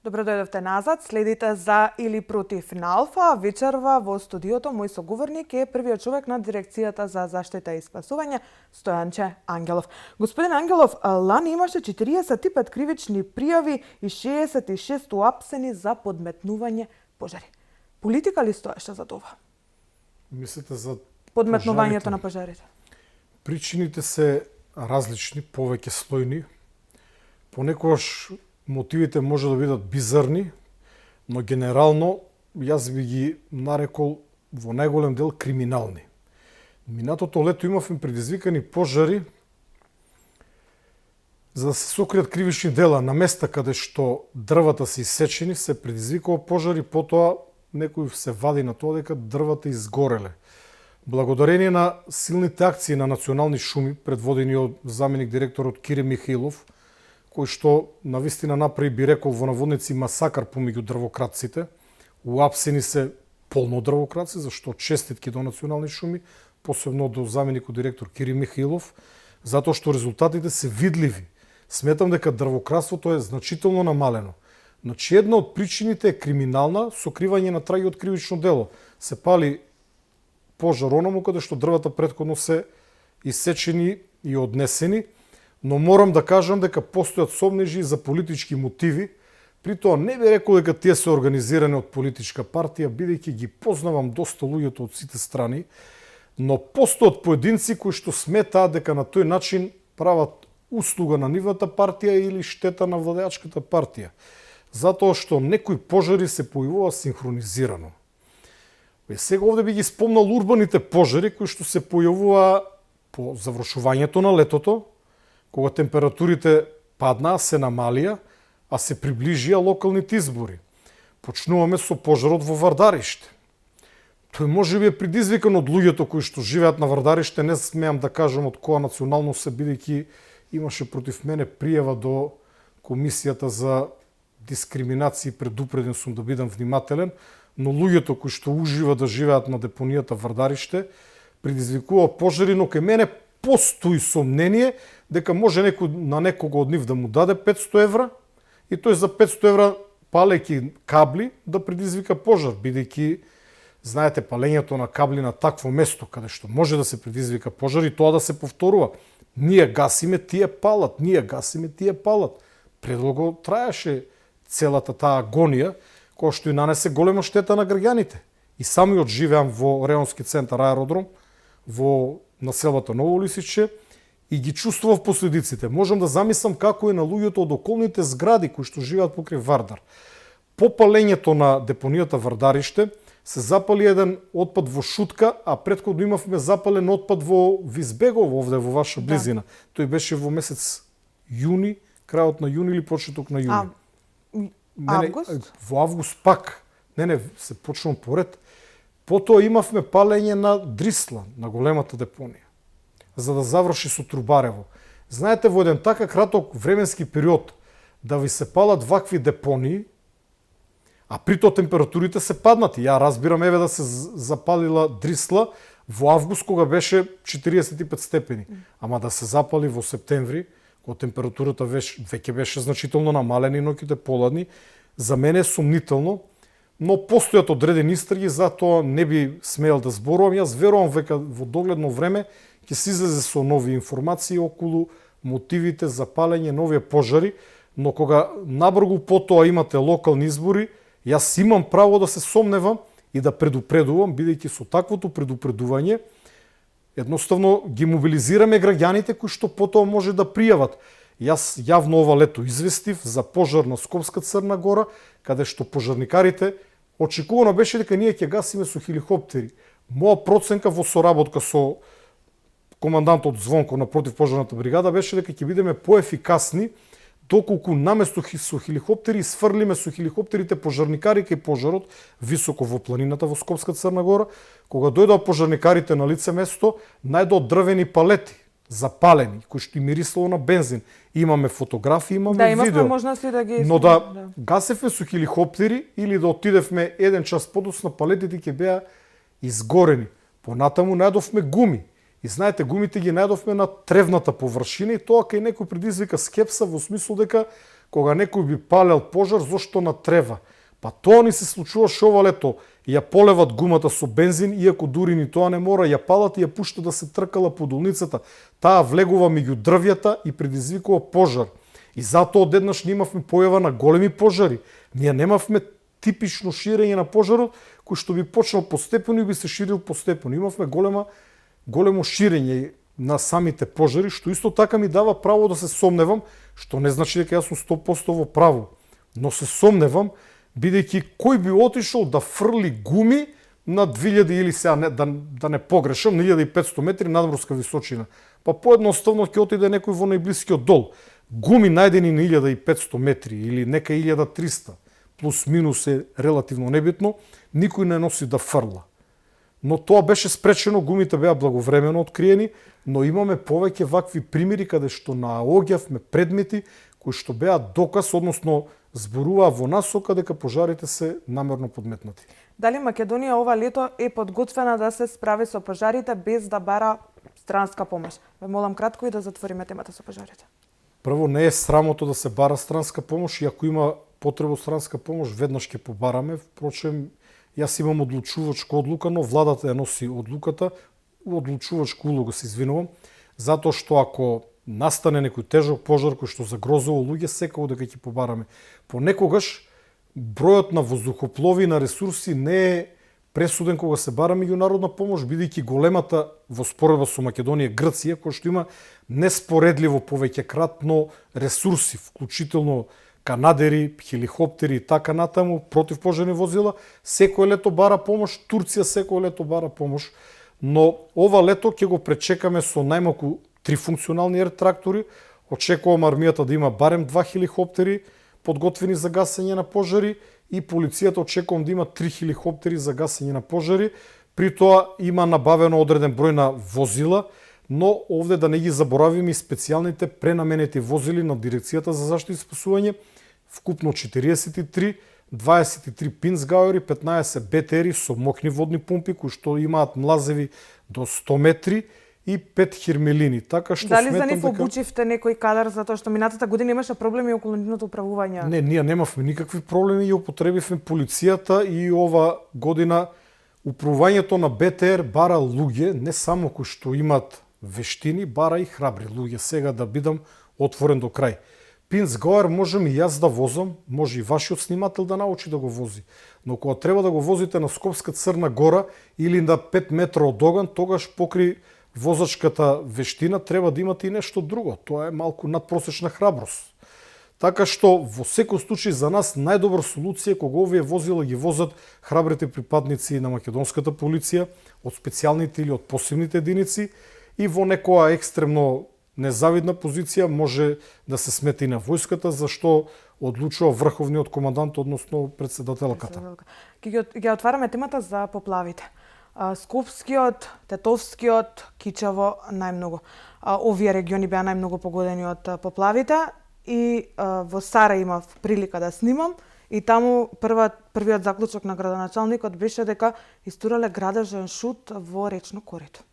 Добро дојдовте назад, следите за или против на Алфа. Вечерва во студиото мој соговорник е првиот човек на Дирекцијата за заштита и спасување, Стојанче Ангелов. Господин Ангелов, лани имаше 45 кривични пријави и 66 уапсени за подметнување пожари. Политика ли стоеше за това? Мислите за подметнувањето на пожарите? Причините се различни, повеќе слојни. Понекогаш мотивите може да бидат бизарни, но генерално јас би ги нарекол во најголем дел криминални. Минатото лето имавме предизвикани пожари за да се сокријат кривични дела на места каде што дрвата се исечени, се предизвикува пожари, потоа некој се вади на тоа дека дрвата изгореле. Благодарение на силните акции на национални шуми, предводени од заменик директорот Кире Михаилов, кој што навистина направи, би рекол во наводници, масакар помеѓу дрвократците. Уапсени се полно дрвократци, зашто честитки до национални шуми, посебно до заменикот директор Кири Михаилов, затоа што резултатите се видливи. Сметам дека дрвократството е значително намалено. Значи, една од причините е криминална, сокривање на траги од кривично дело. Се пали пожар онаму каде што дрвата претходно се исечени и однесени, но морам да кажам дека постојат сомнежи за политички мотиви. При тоа не би рекол дека тие се организирани од политичка партија, бидејќи ги познавам доста луѓето од сите страни, но постојат поединци кои што сметаат дека на тој начин прават услуга на нивната партија или штета на владеачката партија, затоа што некои пожари се појавува синхронизирано. Сега овде би ги спомнал урбаните пожари кои што се појавува по завршувањето на летото, кога температурите паднаа, се намалија, а се приближија локалните избори. Почнуваме со пожарот во Вардариште. Тој може би е предизвикан од луѓето кои што живеат на Вардариште, не смеам да кажам од која национално се, бидејќи имаше против мене пријава до Комисијата за дискриминација, предупреден сум да бидам внимателен, но луѓето кои што уживаат да живеат на депонијата Вардариште предизвикува пожари, но кај мене постои сомнение дека може на некого од нив да му даде 500 евра и тој за 500 евра палејќи кабли да предизвика пожар, бидејќи знаете палењето на кабли на такво место каде што може да се предизвика пожар и тоа да се повторува. Ние гасиме, тие палат, ние гасиме, тие палат. Предолго траеше целата таа агонија, која што и нанесе голема штета на граѓаните. И самиот живеам во реонски центар аеродром, во населбата Ново Лисиче, и ги чувствував последиците. Можам да замислам како е на луѓето од околните згради кои што живеат покрај Вардар. По палењето на депонијата Вардариште се запали еден отпад во Шутка, а претходно имавме запален отпад во Визбегово, овде во ваша близина. Да. Тој беше во месец јуни, крајот на јуни или почеток на јуни. Август? Во август пак. Не, се почнувам поред. Потоа имавме палење на Дрисла, на големата депонија, за да заврши со Трубарево. Знаете, во еден така краток временски период да ви се палат вакви депонии, а прито температурите се паднати. Ја разбирам, еве да се запалила Дрисла во август кога беше 45 степени, ама да се запали во септември, кога температурата веќе беше значително намалена и ноќите поладни, за мене е сумнително, но постојат одредени истраги, затоа не би смеел да зборувам. Јас верувам века во догледно време ќе се излезе со нови информации околу мотивите за палење нови пожари, но кога набргу потоа имате локални избори, јас имам право да се сомневам и да предупредувам, бидејќи со таквото предупредување едноставно ги мобилизираме граѓаните кои што потоа може да пријават. Јас јавно ова лето известив за пожар на Скопска Црна Гора, каде што пожарникарите очекувано беше дека ние ќе гасиме со хеликоптери. Моја проценка во соработка со командантот Звонко на противпожарната бригада беше дека ќе бидеме поефикасни доколку наместо со хеликоптери сврлиме со хеликоптерите пожарникари кај пожарот високо во планината во Скопска Црна Гора. Кога дојдоа пожарникарите на лице место, најдоа дрвени палети запалени, кои што и мирислало на бензин. Имаме фотографии, имаме видео. Да, имавме можности да ги... Но да гасевме со хеликоптери или да отидевме еден час подоцна, палетите ќе беа изгорени. Понатаму најдовме гуми. И знаете, гумите ги најдовме на тревната површина и тоа кај некој предизвика скепса во смисло дека кога некој би палел пожар, зошто на трева? Па тоа ни се случуваше ова лето. Ја полеват гумата со бензин, иако дури ни тоа не мора, ја палат и ја пушта да се тркала по долницата. Таа влегува меѓу дрвјата и предизвикува пожар. И затоа одеднаш немавме појава на големи пожари. Ние немавме типично ширење на пожарот, кој што би почнал постепено и би се ширил постепено. Имавме големо ширење на самите пожари, што исто така ми дава право да се сомневам, што не значи дека јас сум 100% во право, но се сомневам, бидејќи кој би отишол да фрли гуми на 2000 или сега да не погрешам, на 1500 метри надморска височина. Па поедноставно ќе отиде некој во најблискиот дол. Гуми најдени на 1500 метри или нека 1300, плюс минус е релативно небитно, никој не носи да фрла. Но тоа беше спречено, гумите беа благовремено откриени, но имаме повеќе вакви примери каде што наоѓавме предмети кои што беа доказ, односно зборуваа во насока дека пожарите се намерно подметнати. Дали Македонија ова лето е подготвена да се справи со пожарите без да бара странска помош? Ве молам кратко и да затвориме темата со пожарите. Прво, не е срамото да се бара странска помош и ако има потреба странска помош, веднаш ќе побараме. Впрочем, јас имам одлучувачка одлука, но владата ја носи одлуката, одлучувачка улога, се извинувам, затоа што ако настане некој тежок пожар кој што загрозува луѓе, секако дека ќе побараме. Понекогаш бројот на воздухоплови на ресурси не е пресуден кога се бара меѓународна помош, бидејќи големата во споредба со Македонија Грција, која што има неспоредливо повеќекратно ресурси, вклучително канадери, хеликоптери и така натаму, противпожарни возила, секој лето бара помош, Турција секој лето бара помош, но ова лето ќе го пречекаме со најмалку 3 функционални ер-трактори. Очекувам армијата да има барем 2 хеликоптери подготвени за гасење на пожари и полицијата очекувам да има 3 хеликоптери за гасење на пожари. При тоа има набавено одреден број на возила, но овде да не ги заборавиме и специјалните пренаменети возили на Дирекцијата за заштита и спасување, вкупно 43, 23 пинцгауери, 15 БТРи со мокни водни пумпи кои што имаат млазеви до 100 метри и 5 хирмелини. Така што дали сметам за нив обучивте некој кадар затоа што минатата година имаше проблеми околу нивното управување? Не, ние немавме никакви проблеми и употребивме полицијата и ова година управувањето на БТР бара луѓе, не само кои што имат вештини, бара и храбри луѓе. Сега да бидам отворен до крај. Пинцгауер можем и јас да возам, може и вашиот снимател да научи да го вози. Но кога треба да го возите на Скопска Црна Гора или на 5 метра од оган, тогаш покри возачката вештина треба да имате и нешто друго. Тоа е малку надпросечна храброст. Така што во секој случај за нас најдобра солуција кога овие возила ги возат храбрите припадници на македонската полиција, од специјалните или од посебните единици, и во некоја екстремно незавидна позиција може да се смети на војската, зашто одлучува врховниот командант, односно председателката. Ќе отвараме темата за поплавите. Скопскиот, Тетовскиот, Кичево најмногу. Овие региони беа најмногу погодени од поплавите и во Сара имав прилика да снимам и таму првиот заклучок на градоначалникот беше дека истурале градежен шут во речно корито.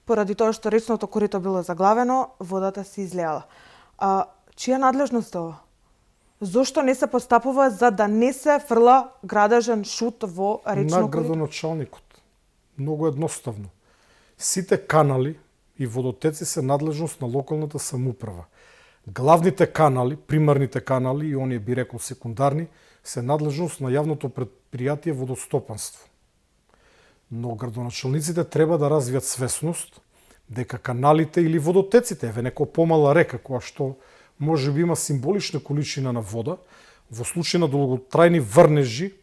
Поради тоа што речното корито било заглавено, водата се излеала. Чија надлежност е ова? Зошто не се постапува за да не се фрла градежен шут во речно корито? На градоначалникот. Многу едноставно. Сите канали и водотеци се надлежност на локалната самоуправа. Главните канали, примарните канали и оние би рекол секундарни, се надлежност на јавното предпријатие водостопанство. Но градоначалниците треба да развијат свесност дека каналите или водотеците, еве некоја помала река која што може би има символична количина на вода, во случај на долготрајни врнежи,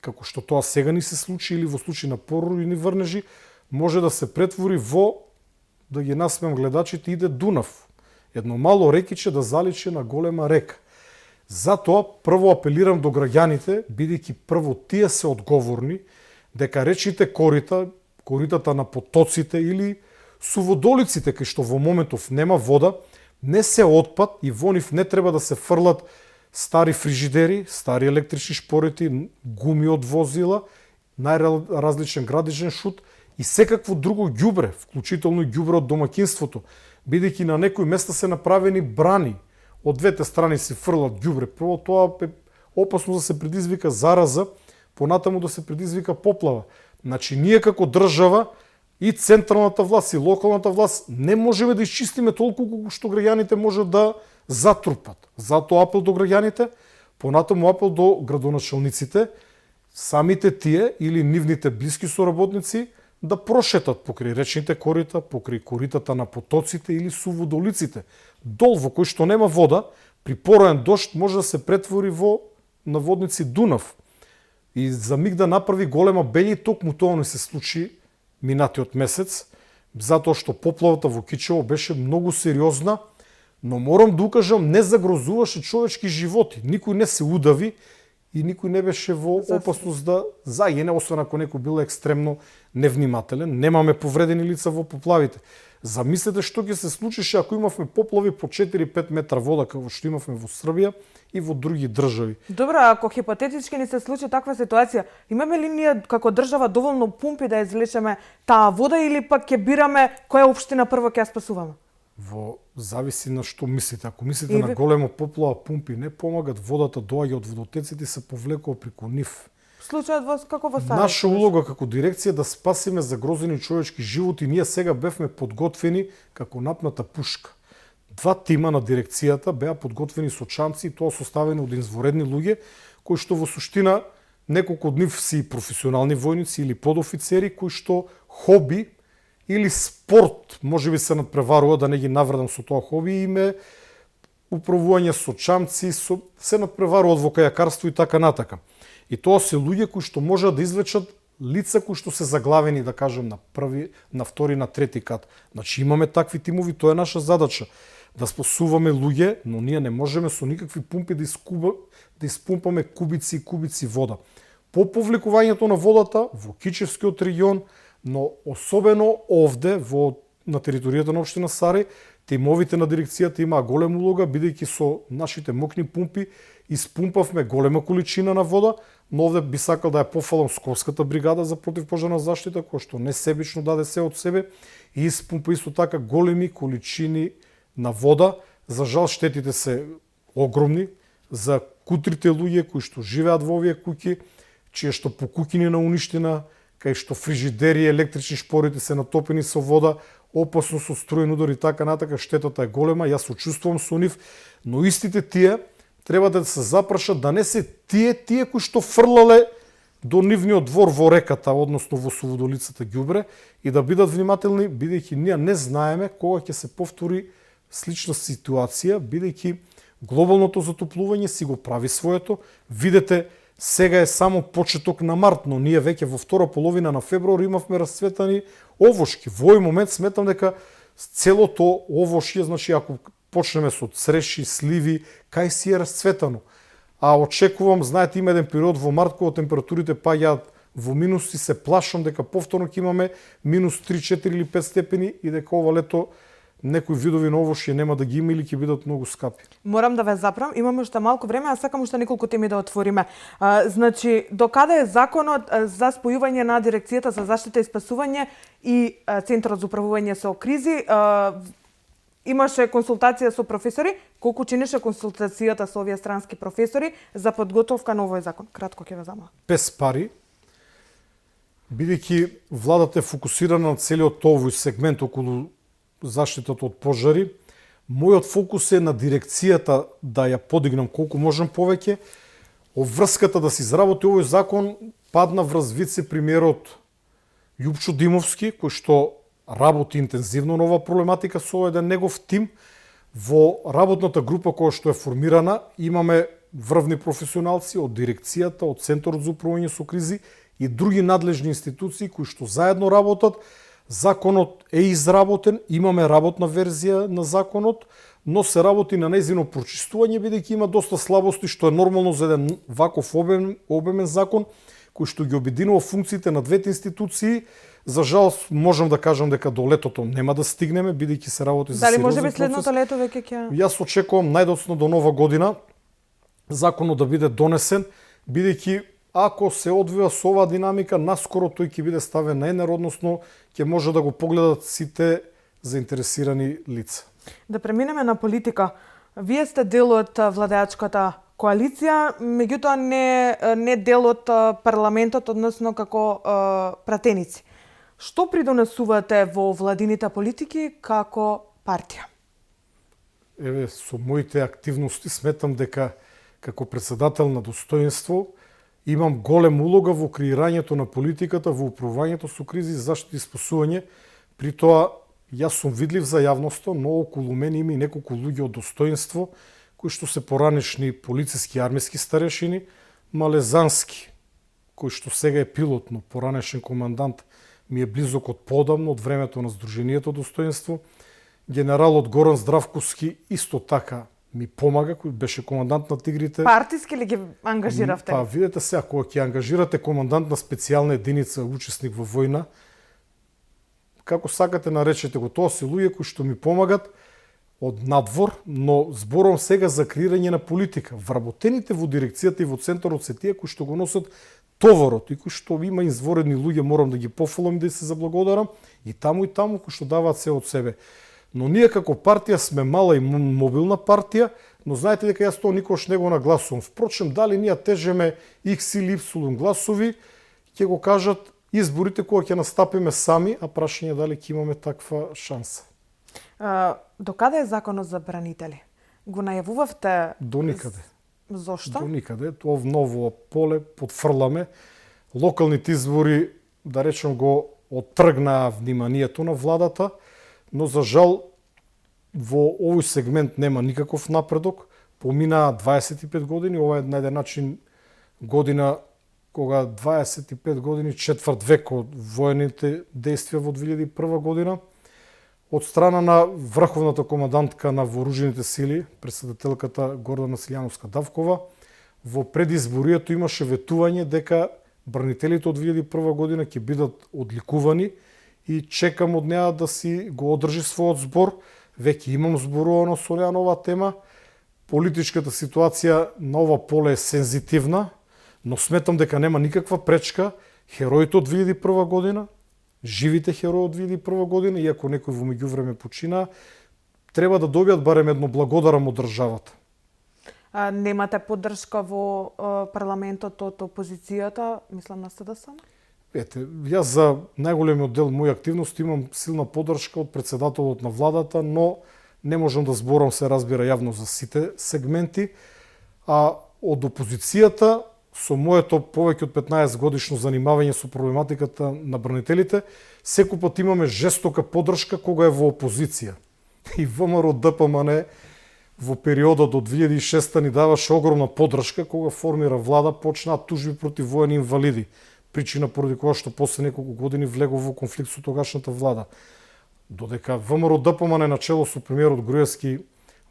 како што тоа сега ни се случи, или во случај на породни врнежи, може да се претвори во, да ги насмеам гледачите, иде Дунав. Едно мало рекиче да заличи на голема река. Затоа прво апелирам до граѓаните, бидејќи прво тие се одговорни, дека речните корита, коритата на потоците или суводолиците, кај што во моментов нема вода, не се отпад и во нив не треба да се фрлат стари фрижидери, стари електрични шпорети, гуми од возила, најразличен градежен шут и секакво друго ѓубре, вклучително и ѓубре од домаќинството, бидејќи на некои места се направени брани, од двете страни се фрлат ѓубре. Прво тоа е опасно да се предизвика зараза, понатаму да се предизвика поплава. Значи ние како држава и централната власт и локалната власт не можеме да исчистиме толку колку што граѓаните може да затрупат. Затоа апел до граѓаните, понатаму апел до градоначалниците, самите тие или нивните блиски соработници да прошетат покрај речните корита, покрај коритата на потоците или суводолиците. Дол во кој што нема вода, при пороен дожд може да се претвори во наводници Дунав. И за миг да направи голема беља, и токму тоа не се случи минатиот месец, затоа што поплавата во Кичево беше многу сериозна, но морам да укажам, не загрозуваше човечки животи. Никој не се удави и никој не беше во опасност да загине, освен ако некој бил екстремно невнимателен. Немаме повредени лица во поплавите. Замислете што ќе се случише ако имавме поплави по 4-5 метра вода, како што имавме во Србија и во други држави. Добро, ако хипотетички ни се случи таква ситуација, имаме ли ние како држава доволно пумпи да извлечеме таа вода или пак ќе бираме која општина прво ќе ја спасуваме? Во зависи на што мислите. Ако мислите на голема поплава, пумпи не помагат, водата доаѓа од водотеците и се повлекува преку нив. Случајот во како во Сарајево? Наша улога како дирекција да спасиме загрозени човечки животи. Ние сега бевме подготвени како напната пушка. 2 тима на дирекцијата беа подготвени со чамци и тоа составени од изворедни луѓе кои што во суштина неколку од нив си професионални војници или подофицери кои што хоби или спорт можеби се надпреварува, да не ги навредам со тоа хоби, име управување со чамци, се надпреваруваат во кајакарство и така натака. И тоа се луѓе кои што можат да извлечат лица кои што се заглавени, да кажем, на први, на втори, на трети кат. Значи имаме такви тимови, тоа е наша задача. Да спасуваме луѓе, но ние не можеме со никакви пумпи да испумпаме кубици и кубици вода. По повлекувањето на водата во Кичевскиот регион, но особено овде на територијата на општина Сарај, тимовите на дирекцијата имаа голема улога, бидејќи со нашите мокни пумпи испумпавме голема количина на вода, но овде би сакал да ја пофалам Скопската бригада за противпожарна заштита, која што несебично даде се од себе и испумпа исто така големи количини на вода. За жал штетите се огромни за кутрите луѓе кои што живеат во овие куќи, чие што по куќини на уништина, кај што фрижидери и електрични шпорите се натопени со вода, опасно со струен удар и така натака, штетата е голема, јас сочувствувам со нив, но истите тие треба да се запрашат да не се тие кои што фрлале до нивниот двор во реката, односно во суводолицата ѓубре, и да бидат внимателни, бидејќи ние не знаеме кога ќе се повтори слична ситуација, бидејќи глобалното затоплување си го прави своето. Видете, сега е само почеток на март, но ние веќе во втора половина на февруар имавме расцветани овошки. Во овој момент сметам дека целото овошје, значи ако почнеме со цреши, сливи, кај си е расцветано. А очекувам, знаете, има еден период во март кога температурите паѓаат во минуси, се плашам дека повторно ќе имаме минус 3, 4 или 5 степени и дека ова лето некои видови на овошје нема да ги има или ќе бидат многу скапи. Морам да ве запрам, имаме уште малку време, а сакам уште неколку теми да отвориме. Значи, докаде е законот за спојување на Дирекцијата за заштита и спасување и Центарот за управување со кризи? Имаше консултација со професори, колку чинеше консултацијата со овие странски професори за подготовка на овој закон? Кратко ќе ве замолам. Без пари, бидејќи владата е фокусирана на целиот овој сегмент околу заштитата од пожари, мојот фокус е на дирекцијата да ја подигнам колку можам повеќе. Обврската да се изработи овој закон падна врз вице-премиерот Јупчо Димовски, кој што работи интензивно на ова проблематика со еден негов тим. Во работната група која што е формирана имаме врвни професионалци од дирекцијата, од Центарот за управување со кризи и други надлежни институции кои што заедно работат. Законот е изработен, имаме работна верзија на законот, но се работи на нејзино прочистување, бидејќи има доста слабости, што е нормално за еден ваков обемен закон, кој што ги обединува функциите на двете институции. За жал, можам да кажам дека до летото нема да стигнеме, бидејќи се работи за сериозен процес. Дали може би следното лето веќе ќе... Јас очекувам најдоцна до нова година законот да биде донесен, бидејќи ако се одвива со оваа динамика, наскоро тој ќе биде ставен на ЕНЕР, односно ќе може да го погледат сите заинтересирани лица. Да преминеме на политика. Вие сте дел од владеачката коалиција, меѓутоа не дел од парламентот, односно како пратеници. Што придонесувате во владините политики како партија? Еве, со моите активности сметам дека како председател на Достоинство имам голема улога во креирањето на политиката, во управувањето со кризи, заштита и спасување. При тоа, јас сум видлив за јавноста, но околу мене има и неколку луѓе од Достоинство, кои што се поранешни полициски и армиски старешини, Малезански, кој што сега е пилот, но поранешен командант, ми е близок од подамно, од времето на Сдруженијето Достоинство. Генералот Горан Здравковски исто така ми помага, кој беше командант на Тигрите. Партиски ли ги ангажиравте? Па, видете сега, кога ќе ангажирате командант на специјална единица, учесник во војна, како сакате наречете го, тоа се луѓе кои што ми помагат од надвор, но зборувам сега за креирање на политика. Вработените во дирекцијата и во центарот се тие кои што го носат товарот и кои што има изворедни луѓе, морам да ги пофалам и да се заблагодарам, и таму кои што даваат се од себе. Но ние како партија сме мала и мобилна партија, но знаете дека јас тоа никош не го нагласувам. Впрочем, дали ние тежеме X или Y гласови, ќе го кажат изборите кога ќе настапиме сами, а прашање дали ќе имаме таква шанса. Докаде е законот за бранители? Го најавувавте? До никаде. Зошто? До никаде. Тоа ново поле подфрламе. Локалните избори, да речем, го оттргнаа вниманието на владата, но за жал во овој сегмент нема никаков напредок. Поминаа 25 години, ова е на еден начин година кога 25 години, четврт век од воените действија во 2001 година. Од страна на врховната командантка на вооружените сили, председателката Гордана Силјановска-Давкова, во предизборието имаше ветување дека бранителите од 2001 година ќе бидат одликувани и чекам од неа да си го одржи својот збор. Веќе имам зборувано со неа на оваа тема. Политичката ситуација на ова поле е сензитивна, но сметам дека нема никаква пречка хероите од 2001 година, живите херои од 2001 година, иако некој во меѓувреме почина, треба да добијат барем едно благодарам од државата. Немате поддршка во парламентот од опозицијата, мислам на СДСМ? Ете, јас за најголемиот дел моја активност имам силна поддршка од председателот на владата, но не можам да зборам, се разбира, јавно за сите сегменти, а од опозицијата со моето повеќе од 15 годишно занимавање со проблематиката на бранителите, секој пат имаме жестока поддршка кога е во опозиција. И ВМРО ДПМН во периодот до 2006 ни даваше огромна поддршка кога формира влада, почнаа тужби против воени инвалиди, причина поради која што после неколку години влегол во конфликт со тогашната влада. Додека ВМРО ДПМН начело со премиерот Груевски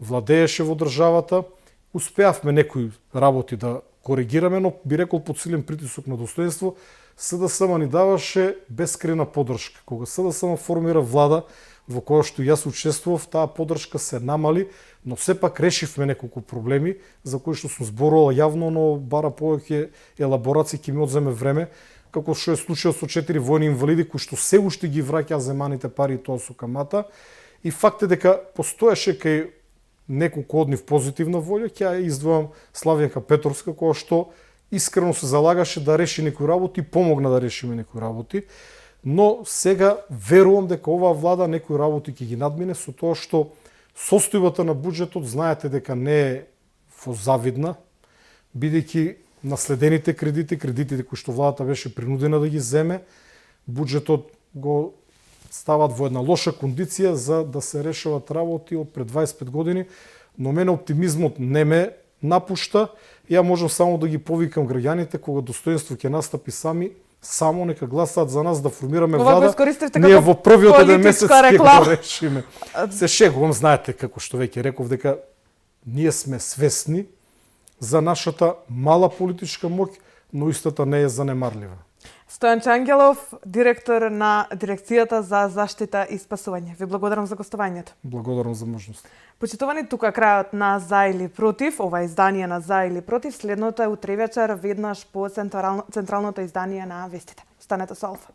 владееше во државата, успеавме некои работи да коригираме, но би рекол под силен притисок на достоинство, СДСМ ни даваше бескрена поддршка. Кога СДСМ формира влада, во која што јас учествував, таа поддршка се намали, но сепак решивме неколку проблеми за кои што сум зборувал јавно, но бара повеќе елаборации, ќе ми одземе време, како што е случајот со 4 војни инвалиди кои што се уште ги враќаа земаните пари и тоа со камата. И факт е дека постоеше кај неколку од нив позитивна волја, ќе ја издвојам Славјанка Петровска, која што искрено се залагаше да реши некои работи, помогна да решиме некои работи, но сега верувам дека оваа влада некои работи ќе ги надмине со тоа што состојбата на буџетот знаете дека не е завидна, бидејќи наследените кредитите кои што владата беше принудена да ги земе, буџетот го стават во една лоша кондиција за да се решават работи од пред 25 години, но мене оптимизмот не ме напушта. Ја можам само да ги повикам граѓаните кога достоинство ќе настапи само нека гласаат за нас да формираме влада. Ние во првиот еден месец ќе го решиме. Се шегувам, знаете како што веќе реков дека ние сме свесни за нашата мала политичка моќ, но истата не е занемарлива. Стојан Чангелов, директор на Дирекцијата за заштита и спасување. Ви благодарам за гостувањето. Благодарам за можност. Почитувани, тука крајот на За или против. Ова издание на За или против следното е утре вечер веднаш по централното издание на вестите. Останете со Алфа.